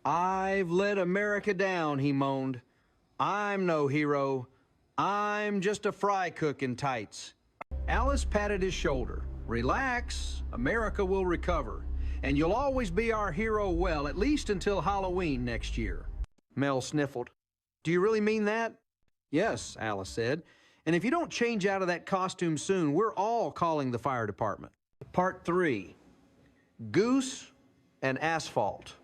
"I've let America down," he moaned. "I'm no hero. I'm just a fry cook in tights." Alice patted his shoulder. "Relax, America will recover. And you'll always be our hero, well, at least until Halloween next year." Mel sniffled. "Do you really mean that?" "Yes," Alice said. "And if you don't change out of that costume soon, we're all calling the fire department." Part 3. Goose and Asphalt.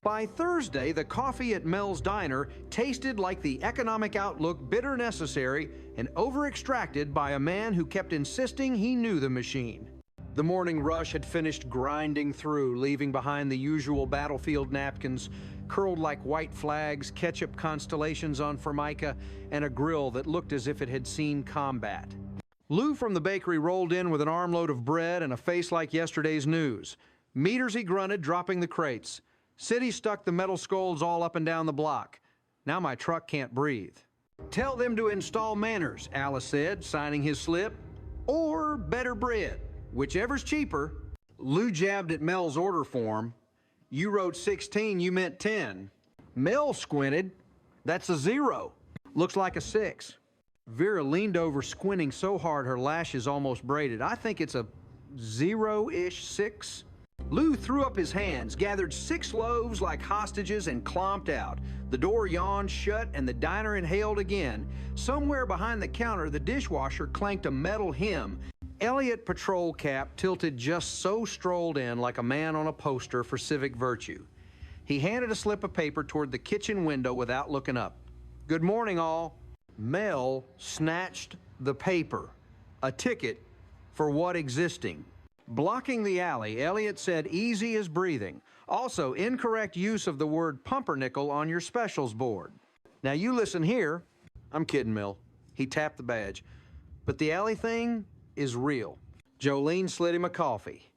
By Thursday, the coffee at Mel's Diner tasted like the economic outlook bitter necessary and over-extracted by a man who kept insisting he knew the machine. The morning rush had finished grinding through, leaving behind the usual battlefield napkins, curled like white flags, ketchup constellations on Formica, and a grill that looked as if it had seen combat. Lou from the bakery rolled in with an armload of bread and a face like yesterday's news. "Meters," he grunted, dropping the crates. "City stuck the metal scolds all up and down the block. Now my truck can't breathe." "Tell them to install manners," Alice said, signing his slip. "Or better bread, whichever's cheaper." Lou jabbed at Mel's order form. "You wrote 16, you meant 10. Mel squinted. "That's a 0. Looks like a 6. Vera leaned over, squinting so hard her lashes almost braided. "I think it's a 0-ish 6. Lou threw up his hands, gathered 6 loaves like hostages, and clomped out. The door yawned shut, and the diner inhaled again. Somewhere behind the counter, the dishwasher clanked a metal hymn. Elliott Patrol Cap tilted just so strolled in like a man on a poster for civic virtue. He handed a slip of paper toward the kitchen window without looking up. "Good morning, all." Mel snatched the paper. A ticket for what existing? Blocking the alley, Elliott said easy as breathing. Also, incorrect use of the word pumpernickel on your specials board. "Now you listen here." "I'm kidding, Mel." He tapped the badge. "But the alley thing is real." Jolene slid him a coffee.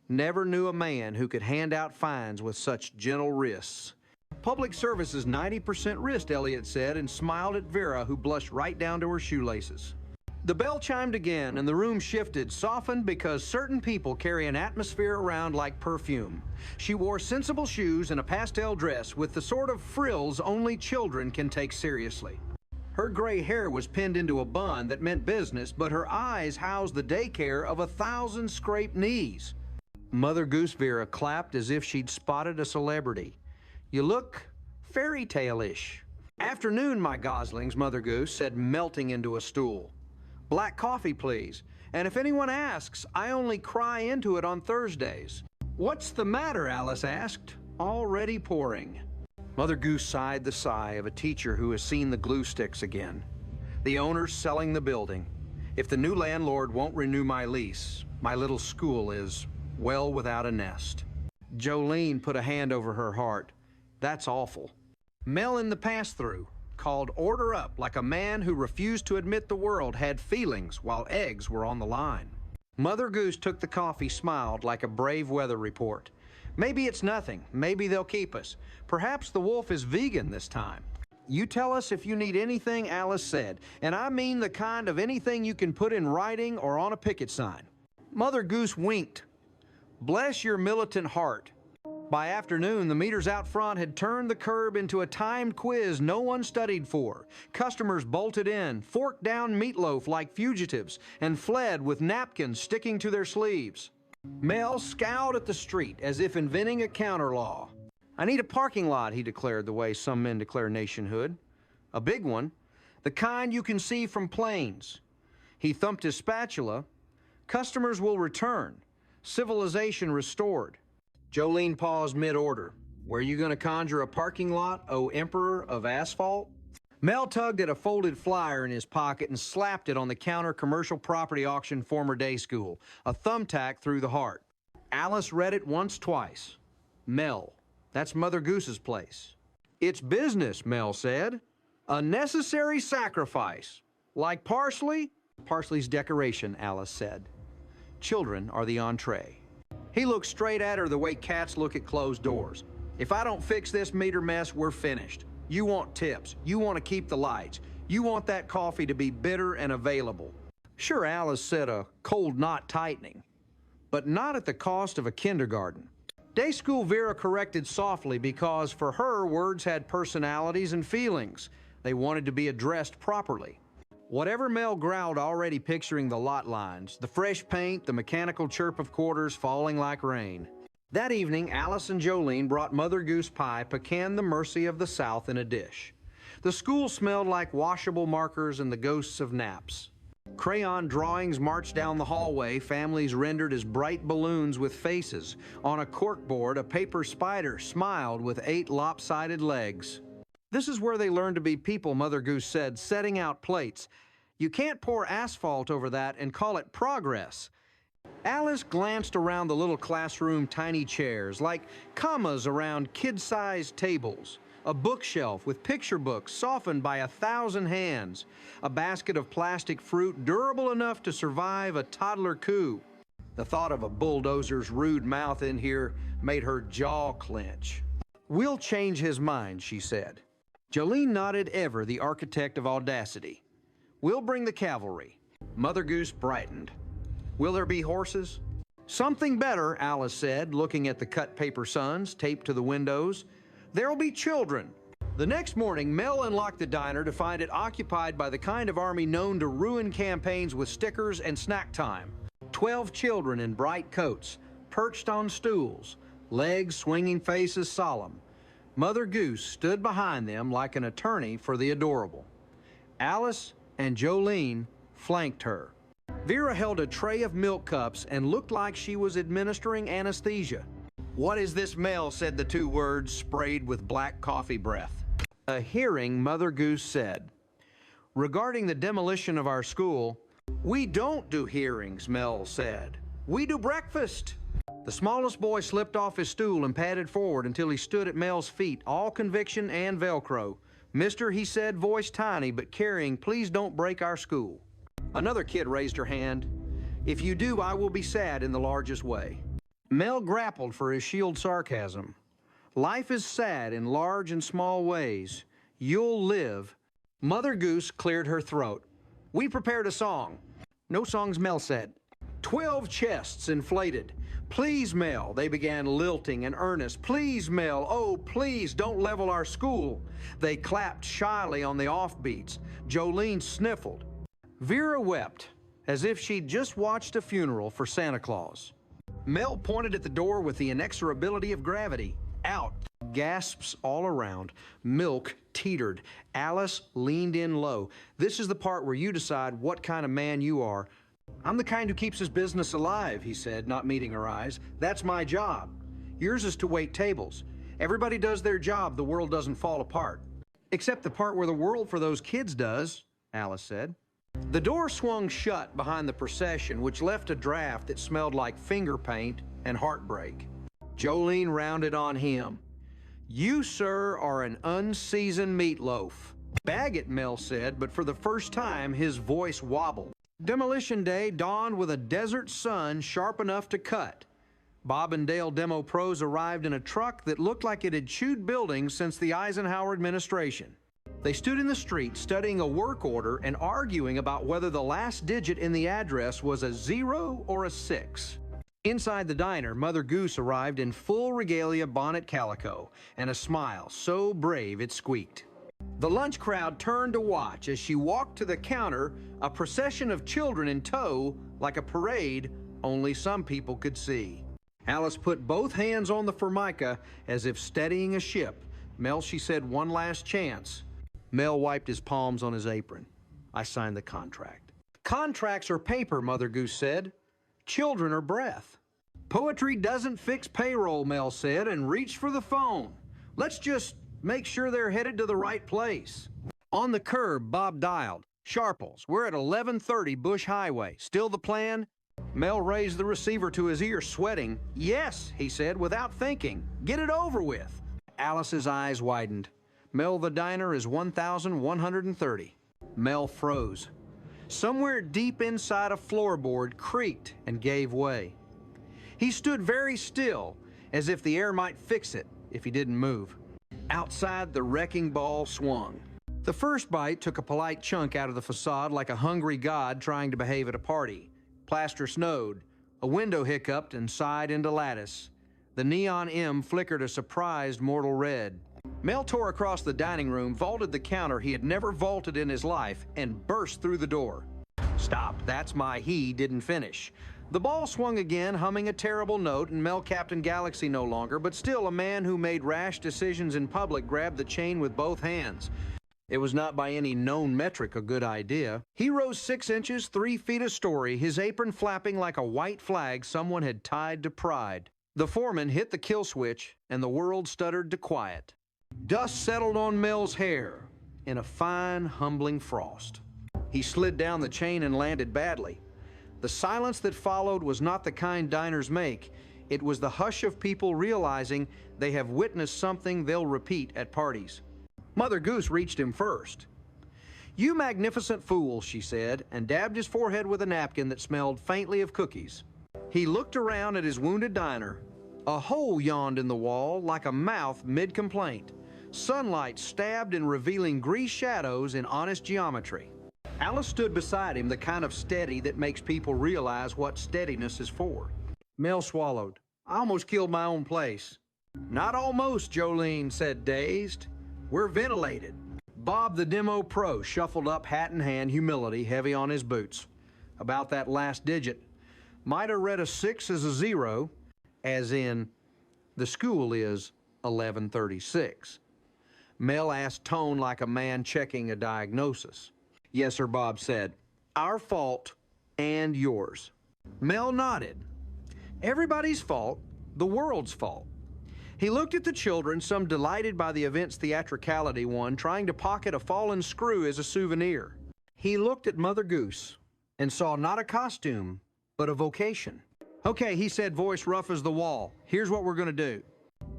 Never knew a man who could hand out fines with such gentle wrists. "Public service is 90% wrist," Elliott said, and smiled at Vera, who blushed right down to her shoelaces. The bell chimed again, and the room shifted, softened because certain people carry an atmosphere around like perfume. She wore sensible shoes and a pastel dress with the sort of frills only children can take seriously. Her gray hair was pinned into a bun that meant business, but her eyes housed the daycare of 1,000 scraped knees. Mother Goose Vera clapped as if she'd spotted a celebrity. "You look fairy tale-ish." "Afternoon, my goslings," Mother Goose said, melting into a stool. "Black coffee, please. And if anyone asks, I only cry into it on Thursdays." "What's the matter?" Alice asked. "Already pouring." Mother Goose sighed the sigh of a teacher who has seen the glue sticks again. "The owner's selling the building. If the new landlord won't renew my lease, my little school is, well, without a nest." Jolene put a hand over her heart. "That's awful." Mel in the pass-through called order up like a man who refused to admit the world had feelings while eggs were on the line. Mother Goose took the coffee, smiled like a brave weather report. "Maybe it's nothing. Maybe they'll keep us. Perhaps the wolf is vegan this time." "You tell us if you need anything," Alice said, "and I mean the kind of anything you can put in writing or on a picket sign." Mother Goose winked. "Bless your militant heart." By afternoon, the meters out front had turned the curb into a timed quiz no one studied for. Customers bolted in, forked down meatloaf like fugitives, and fled with napkins sticking to their sleeves. Mel scowled at the street as if inventing a counter law. "I need a parking lot," he declared the way some men declare nationhood. "A big one, the kind you can see from planes." He thumped his spatula. "Customers will return. Civilization restored." Jolene paused mid-order. "Were you going to conjure a parking lot, O Emperor of Asphalt?" Mel tugged at a folded flyer in his pocket and slapped it on the counter commercial property auction former day school, a thumbtack through the heart. Alice read it once, twice. "Mel, that's Mother Goose's place." "It's business," Mel said. "A necessary sacrifice. Like parsley?" "Parsley's decoration," Alice said. "Children are the entree." He looked straight at her the way cats look at closed doors. "If I don't fix this meter mess, we're finished. You want tips. You want to keep the lights. You want that coffee to be bitter and available." Sure, Alice said a cold knot tightening, but not at the cost of a kindergarten. Day school Vera corrected softly because for her, words had personalities and feelings. They wanted to be addressed properly. Whatever Mel growled, already picturing the lot lines, the fresh paint, the mechanical chirp of quarters falling like rain. That evening, Alice and Jolene brought Mother Goose pie, pecan the mercy of the South, in a dish. The school smelled like washable markers and the ghosts of naps. Crayon drawings marched down the hallway, families rendered as bright balloons with faces. On a corkboard, a paper spider smiled with 8 lopsided legs. This is where they learned to be people, Mother Goose said, setting out plates. You can't pour asphalt over that and call it progress. Alice glanced around the little classroom tiny chairs, like commas around kid-sized tables. A bookshelf with picture books softened by 1,000 hands. A basket of plastic fruit durable enough to survive a toddler coup. The thought of a bulldozer's rude mouth in here made her jaw clench. We'll change his mind, she said. Jolene nodded, ever the architect of audacity. We'll bring the cavalry. Mother Goose brightened. Will there be horses? Something better, Alice said, looking at the cut paper suns taped to the windows. There'll be children. The next morning, Mel unlocked the diner to find it occupied by the kind of army known to ruin campaigns with stickers and snack time. 12 children in bright coats, perched on stools, legs swinging, faces solemn. Mother Goose stood behind them like an attorney for the adorable. Alice and Jolene flanked her. Vera held a tray of milk cups and looked like she was administering anesthesia. What is this, Mel? Said the 2 words, sprayed with black coffee breath. A hearing, Mother Goose said. Regarding the demolition of our school, we don't do hearings, Mel said. We do breakfast. The smallest boy slipped off his stool and padded forward until he stood at Mel's feet, all conviction and Velcro. Mister, he said, voice tiny but carrying, please don't break our school. Another kid raised her hand. If you do, I will be sad in the largest way. Mel grappled for his shield sarcasm. Life is sad in large and small ways. You'll live. Mother Goose cleared her throat. We prepared a song. No songs, Mel said. 12 chests inflated. Please, Mel, they began lilting and earnest. Please, Mel, oh, please don't level our school. They clapped shyly on the offbeats. Jolene sniffled. Vera wept, as if she'd just watched a funeral for Santa Claus. Mel pointed at the door with the inexorability of gravity. Out. Gasps all around. Milk teetered. Alice leaned in low. This is the part where you decide what kind of man you are. I'm the kind who keeps his business alive, he said, not meeting her eyes. That's my job. Yours is to wait tables. Everybody does their job, the world doesn't fall apart. Except the part where the world for those kids does, Alice said. The door swung shut behind the procession, which left a draft that smelled like finger paint and heartbreak. Jolene rounded on him. You, sir, are an unseasoned meatloaf. Bag it, Mel said, but for the first time, his voice wobbled. Demolition Day dawned with a desert sun sharp enough to cut. Bob and Dale Demo Pros arrived in a truck that looked like it had chewed buildings since the Eisenhower administration. They stood in the street studying a work order and arguing about whether the last digit in the address was a 0 or a 6. Inside the diner, Mother Goose arrived in full regalia bonnet calico and a smile so brave it squeaked. The lunch crowd turned to watch as she walked to the counter, a procession of children in tow, like a parade only some people could see. Alice put both hands on the formica as if steadying a ship. Mel, she said, one last chance. Mel wiped his palms on his apron. I signed the contract. Contracts are paper, Mother Goose said. Children are breath. Poetry doesn't fix payroll, Mel said, and reached for the phone. Let's just make sure they're headed to the right place. On the curb, Bob dialed. Sharples, we're at 1130 Bush Highway. Still the plan? Mel raised the receiver to his ear, sweating. Yes, he said, without thinking. Get it over with. Alice's eyes widened. Mel, the diner is 1130. Mel froze. Somewhere deep inside a floorboard creaked and gave way. He stood very still, as if the air might fix it if he didn't move. Outside, the wrecking ball swung. The first bite took a polite chunk out of the facade like a hungry god trying to behave at a party. Plaster snowed. A window hiccuped and sighed into lattice. The neon M flickered a surprised mortal red. Mel tore across the dining room, vaulted the counter he had never vaulted in his life, and burst through the door. Stop, that's my he didn't finish. The ball swung again, humming a terrible note, and Mel Captain Galaxy no longer, but still a man who made rash decisions in public grabbed the chain with both hands. It was not by any known metric a good idea. He rose 6 inches, 3 feet a story, his apron flapping like a white flag someone had tied to pride. The foreman hit the kill switch, and the world stuttered to quiet. Dust settled on Mel's hair in a fine, humbling frost. He slid down the chain and landed badly. The silence that followed was not the kind diners make. It was the hush of people realizing they have witnessed something they'll repeat at parties. Mother Goose reached him first. "You magnificent fool," she said, and dabbed his forehead with a napkin that smelled faintly of cookies. He looked around at his wounded diner. A hole yawned in the wall like a mouth mid-complaint. Sunlight stabbed in revealing grease shadows in honest geometry. Alice stood beside him, the kind of steady that makes people realize what steadiness is for. Mel swallowed. "I almost killed my own place." "Not almost," Jolene said, dazed. "We're ventilated." Bob the Demo Pro shuffled up, hat in hand, humility heavy on his boots. About that last digit. Might have read a 6 as a 0, as in, the school is 1136. Mel asked, tone like a man checking a diagnosis. "Yes, sir," Bob said. "Our fault and yours." Mel nodded. Everybody's fault, the world's fault. He looked at the children, some delighted by the event's theatricality, one trying to pocket a fallen screw as a souvenir. He looked at Mother Goose and saw not a costume, but a vocation. "Okay," he said, voice rough as the wall. "Here's what we're going to do."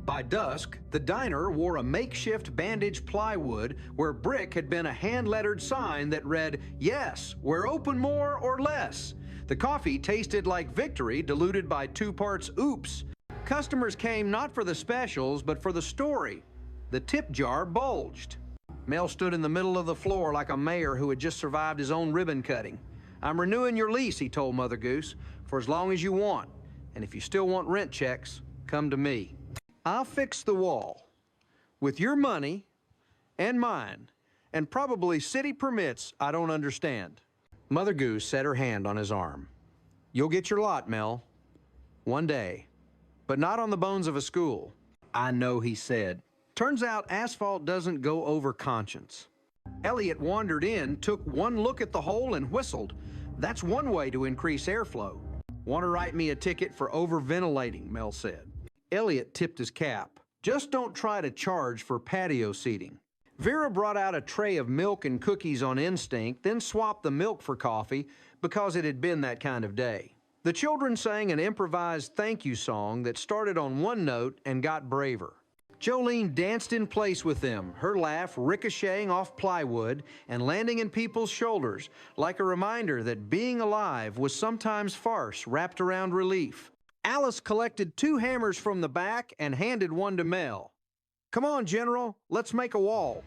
By dusk, the diner wore a makeshift bandaged plywood where brick had been a hand-lettered sign that read, "Yes, we're open more or less." The coffee tasted like victory diluted by 2 parts oops. Customers came not for the specials, but for the story. The tip jar bulged. Mel stood in the middle of the floor like a mayor who had just survived his own ribbon cutting. "I'm renewing your lease," he told Mother Goose, "for as long as you want. And if you still want rent checks, come to me. I'll fix the wall. With your money and mine, and probably city permits I don't understand." Mother Goose set her hand on his arm. "You'll get your lot, Mel. One day. But not on the bones of a school." "I know," he said. Turns out asphalt doesn't go over conscience. Elliot wandered in, took one look at the hole, and whistled. That's one way to increase airflow. "Want to write me a ticket for overventilating," Mel said. Elliot tipped his cap. "Just don't try to charge for patio seating." Vera brought out a tray of milk and cookies on instinct, then swapped the milk for coffee because it had been that kind of day. The children sang an improvised thank you song that started on one note and got braver. Jolene danced in place with them, her laugh ricocheting off plywood and landing in people's shoulders like a reminder that being alive was sometimes farce wrapped around relief. Alice collected 2 hammers from the back and handed one to Mel. "Come on, General, let's make a wall."